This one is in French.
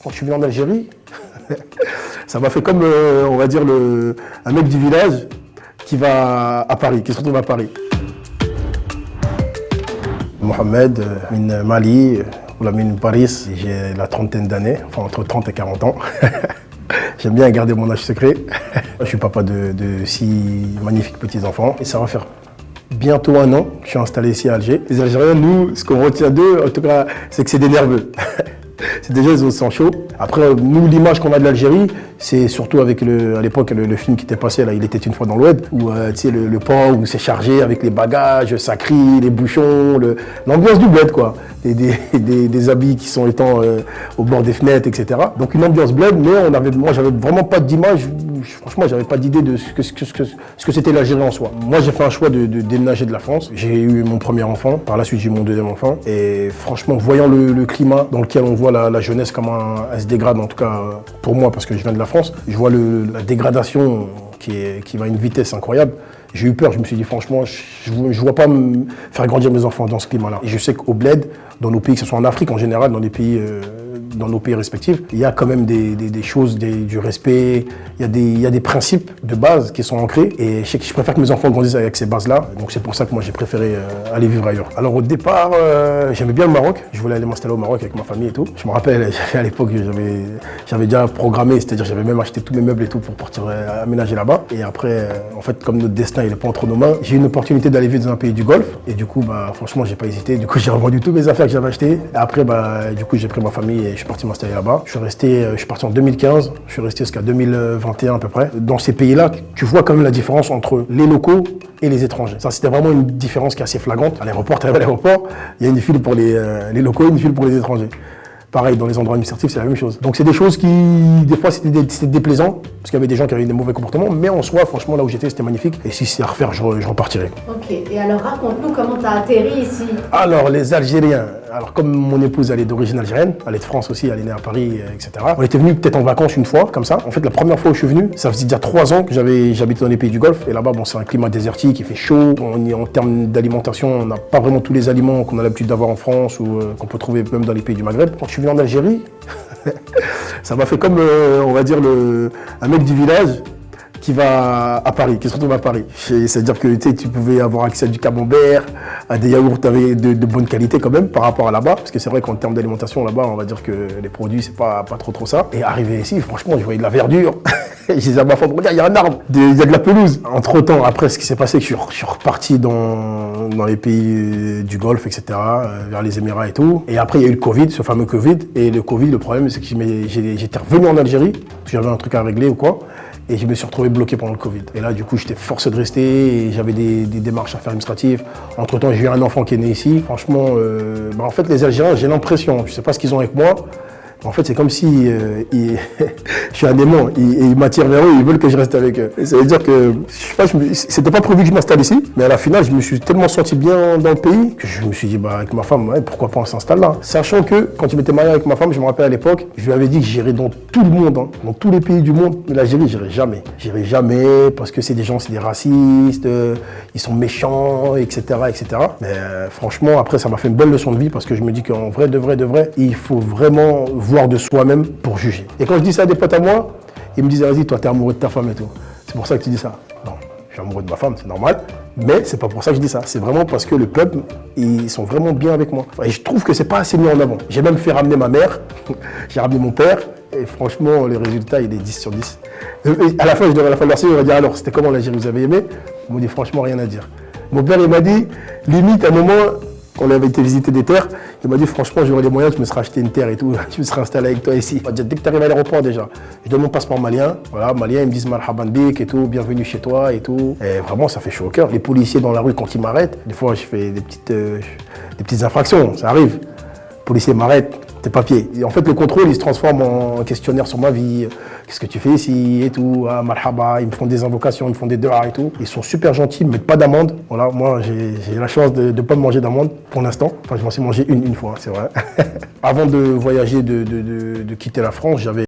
Quand je suis venu en Algérie, ça m'a fait comme, on va dire, un mec du village qui va à Paris, qui se retrouve à Paris. Mohamed, min Mali, ou la min Paris, j'ai la trentaine d'années, enfin entre 30 et 40 ans. J'aime bien garder mon âge secret. Je suis papa de 6 magnifiques petits-enfants et ça va faire bientôt 1 an que je suis installé ici à Alger. Les Algériens, nous, ce qu'on retient d'eux, en tout cas, c'est que c'est des nerveux. C'est déjà, ils ont le sang chaud. Après, nous, l'image qu'on a de l'Algérie, c'est surtout avec, à l'époque, le film qui était passé, là, Il était une fois dans l'Oued, où, tu sais, le port où c'est chargé avec les bagages, ça crie, les bouchons, l'ambiance du bled, quoi. Des habits qui sont étant au bord des fenêtres, etc. Donc une ambiance bled, mais moi, j'avais vraiment pas d'image, franchement, j'avais pas d'idée de ce que c'était l'Algérie en soi. Moi, j'ai fait un choix de déménager de la France. J'ai eu mon premier enfant, par la suite, j'ai eu mon deuxième enfant. Et franchement, voyant le climat dans lequel on voit la jeunesse, comment elle se dégrade, en tout cas pour moi, parce que je viens de la France, je vois la dégradation qui va à une vitesse incroyable. J'ai eu peur, je me suis dit franchement, je ne vois pas me faire grandir mes enfants dans ce climat-là. Et je sais qu'au bled, dans nos pays, que ce soit en Afrique en général, dans nos pays respectifs, il y a quand même des choses, du respect, il y a des principes de base qui sont ancrés. Et je sais que je préfère que mes enfants grandissent avec ces bases-là. Donc c'est pour ça que moi j'ai préféré aller vivre ailleurs. Alors au départ, j'aimais bien le Maroc. Je voulais aller m'installer au Maroc avec ma famille et tout. Je me rappelle, à l'époque, j'avais déjà programmé, c'est-à-dire j'avais même acheté tous mes meubles et tout pour partir aménager là-bas. Et après, en fait, comme notre destin il n'est pas entre nos mains, j'ai eu une opportunité d'aller vivre dans un pays du Golfe. Et du coup, franchement, j'ai pas hésité. Du coup, j'ai revendu toutes mes affaires que j'avais achetées. Et après, du coup, j'ai pris ma famille et je suis parti m'installer là-bas. Je suis parti en 2015, je suis resté jusqu'à 2021 à peu près. Dans ces pays-là, tu vois quand même la différence entre les locaux et les étrangers. Ça, c'était vraiment une différence qui est assez flagrante. À l'aéroport, tu arrives à l'aéroport, il y a une file pour les locaux et une file pour les étrangers. Pareil, dans les endroits administratifs, c'est la même chose. Donc c'est des choses qui, des fois, c'était déplaisant, parce qu'il y avait des gens qui avaient des mauvais comportements, mais en soi, franchement, là où j'étais, c'était magnifique. Et si c'est à refaire, je repartirais. Ok, et alors raconte-nous comment tu as atterri ici. Alors, les Algériens, comme mon épouse, elle est d'origine algérienne, elle est de France aussi, elle est née à Paris, etc. On était venus peut-être en vacances une fois, comme ça. En fait, la première fois où je suis venu, ça faisait déjà 3 ans que j'habitais dans les pays du Golfe. Et là-bas, c'est un climat désertique, il fait chaud. En termes d'alimentation, on n'a pas vraiment tous les aliments qu'on a l'habitude d'avoir en France ou qu'on peut trouver même dans les pays du Maghreb. Quand je suis venu en Algérie, ça m'a fait comme, on va dire, un mec du village qui va à Paris, qui se retrouve à Paris. C'est-à-dire que tu pouvais avoir accès à du camembert, à des yaourts de bonne qualité quand même par rapport à là-bas. Parce que c'est vrai qu'en termes d'alimentation là-bas, on va dire que les produits, c'est pas trop ça. Et arrivé ici, franchement, je voyais de la verdure. Je disais à ma femme, regarde, il y a un arbre, il y a de la pelouse. Entre-temps, après ce qui s'est passé, que je suis reparti dans les pays du Golfe, etc., vers les Émirats et tout. Et après, il y a eu le Covid, ce fameux Covid. Et le Covid, le problème, c'est que j'étais revenu en Algérie, parce que j'avais un truc à régler ou quoi. Et je me suis retrouvé bloqué pendant le Covid. Et là, du coup, j'étais forcé de rester et j'avais des démarches à faire administratives. Entre-temps, j'ai eu un enfant qui est né ici. Franchement, en fait, les Algériens, j'ai l'impression, je ne sais pas ce qu'ils ont avec moi, en fait, c'est comme si je suis un aimant, ils m'attirent vers eux, ils veulent que je reste avec eux. Et ça veut dire que, je sais pas, c'était pas prévu que je m'installe ici, mais à la finale, je me suis tellement senti bien dans le pays que je me suis dit, avec ma femme, pourquoi pas on s'installe là. Sachant que, quand je m'étais marié avec ma femme, je me rappelle à l'époque, je lui avais dit que j'irais dans tout le monde, dans tous les pays du monde, mais l'Algérie, j'irai jamais. J'irai jamais, parce que c'est des racistes, ils sont méchants, etc., etc. Mais franchement, après, ça m'a fait une belle leçon de vie, parce que je me dis qu'en vrai, de vrai, il faut vraiment voir de soi-même pour juger. Et quand je dis ça à des potes à moi, ils me disent, vas-y, toi, t'es amoureux de ta femme et tout. C'est pour ça que tu dis ça. Non, je suis amoureux de ma femme, c'est normal. Mais c'est pas pour ça que je dis ça. C'est vraiment parce que le peuple, ils sont vraiment bien avec moi. Et je trouve que c'est pas assez mis en avant. J'ai même fait ramener ma mère, j'ai ramené mon père. Et franchement, le résultat, il est 10 sur 10. Et à la fin, à la fin de leur série, on va dire, alors, c'était comment l'Algérie, vous avez aimé? Ils m'ont dit, franchement, rien à dire. Mon père, il m'a dit, limite, à un moment, quand on avait été visiter des terres, il m'a dit franchement j'aurais les moyens, je me serais acheté une terre et tout, je me serais installé avec toi ici. Dès que tu arrives à l'aéroport déjà, je donne mon passeport malien, voilà, malien, ils me disent marhaban bik et tout, bienvenue chez toi et tout. Et vraiment ça fait chaud au cœur. Les policiers dans la rue quand ils m'arrêtent, des fois je fais des petites infractions, ça arrive. Le policier m'arrête, tes papiers. Et en fait le contrôle il se transforme en questionnaire sur ma vie, qu'est-ce que tu fais ici et tout, ah, marhaba, ils me font des invocations, ils me font des dua et tout. Ils sont super gentils, ils me mettent pas d'amende. Voilà, moi j'ai la chance de ne pas me manger d'amende pour l'instant. Enfin je m'en suis mangé une fois, c'est vrai. Avant de voyager, de quitter la France, j'avais